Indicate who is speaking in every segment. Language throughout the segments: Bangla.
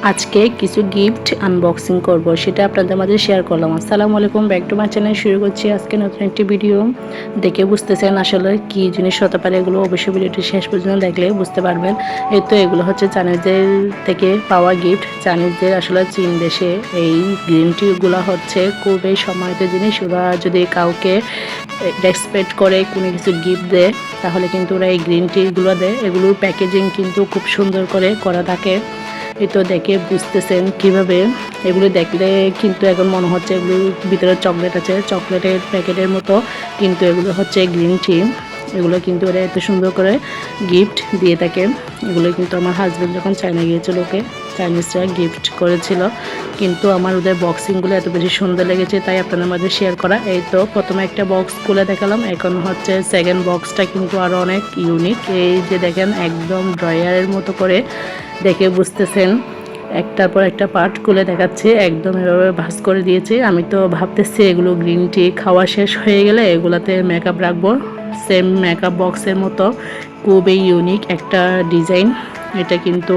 Speaker 1: আজকে কিছু গিফট আনবক্সিং করব, সেটা আপনাদের মাঝে শেয়ার করলাম। আসসালামু আলাইকুম, ব্যাক টু মাই চ্যানেল। শুরু করছি আজকে নতুন একটি ভিডিও। দেখে বুঝতেছেন আসলে কি জিনিস হতে পারে, এগুলো অবশ্যই ভিডিওটি শেষ পর্যন্ত দেখলে বুঝতে পারবেন। এই তো এগুলো হচ্ছে চাইনিজদের থেকে পাওয়া গিফট। চাইনিজদের আসলে চীন দেশে এই গ্রিন টিগুলো হচ্ছে খুবই সম্মানিত জিনিস। ওরা যদি কাউকে রেসপেক্ট করে কোনো কিছু গিফট দেয়, তাহলে কিন্তু ওরা এই গ্রিন টিগুলো দেয়। এগুলোর প্যাকেজিং কিন্তু খুব সুন্দর করে করা থাকে। এই তো দেখে বুঝতেছেন কিভাবে। এগুলো দেখলে কিন্তু এখন মনে হচ্ছে এগুলোর ভিতরে চকলেট আছে, চকলেটের প্যাকেটের মতো, কিন্তু এগুলো হচ্ছে গ্রিন টি। এগুলো কিন্তু ওরা এত সুন্দর করে গিফট দিয়ে থাকে। এগুলো কিন্তু আমার হাজব্যান্ড যখন চায়না গিয়েছিল, ওকে চাইনিজরা গিফট করেছিল। কিন্তু আমার ওদের বক্সিংগুলো এত বেশি সুন্দর লেগেছে, তাই আপনাদের মাঝে শেয়ার করা। এই তো প্রথমে একটা বক্স খুলে দেখালাম, এখন হচ্ছে সেকেন্ড বক্সটা কিন্তু আরও অনেক ইউনিক। এই যে দেখেন একদম ড্রয়ারের মতো করে, দেখে বুঝতেছেন একটার পর একটা পার্ট খুলে দেখাচ্ছে, একদম এভাবে ভাঁজ করে দিয়েছে। আমি তো ভাবতেছি এগুলো গ্রিন টি খাওয়া শেষ হয়ে গেলে এগুলাতে মেকআপ রাখবো, সেম মেকআপ বক্সের মতো। খুবই ইউনিক একটা ডিজাইন এটা। কিন্তু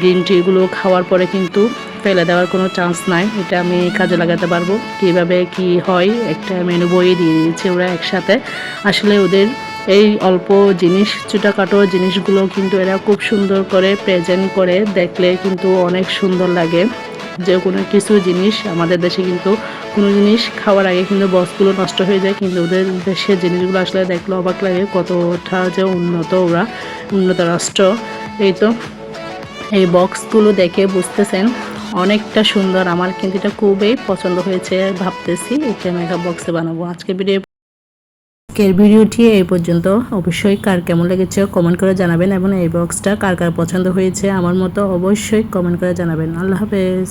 Speaker 1: গ্রিন টিগুলো খাওয়ার পরে কিন্তু ফেলে দেওয়ার কোনো চান্স নাই, এটা আমি কাজে লাগাতে পারবো। কিভাবে কি হয় একটা মেনু বইয়ে দিয়ে দিয়েছে ওরা একসাথে। আসলে ওদের এই অল্প জিনিস, ছোটোখাটো জিনিসগুলো কিন্তু এরা খুব সুন্দর করে প্রেজেন্ট করে, দেখলে কিন্তু অনেক সুন্দর লাগে। যে কোনো কিছু জিনিস আমাদের দেশে কিন্তু কোনো জিনিস খাওয়ার আগে কিন্তু বক্সগুলো নষ্ট হয়ে যায়, কিন্তু ওদের দেশের জিনিসগুলো আসলে দেখলে অবাক লাগে কতটা যে উন্নত, ওরা উন্নত রাষ্ট্র। এই তো এই বক্সগুলো দেখে বুঝতেছেন অনেকটা সুন্দর। আমার কিন্তু এটা খুবই পছন্দ হয়েছে, ভাবতেছি এটা মেকআপ বক্সে বানাবো। আজকের ভিডিওটি এই পর্যন্ত। অবশ্যই কার কেমন লেগেছে কমেন্ট করে জানাবেন, এবং এই বক্সটা কার কার পছন্দ হয়েছে আমার মতো অবশ্যই কমেন্ট করে জানাবেন। আল্লাহ হাফেজ।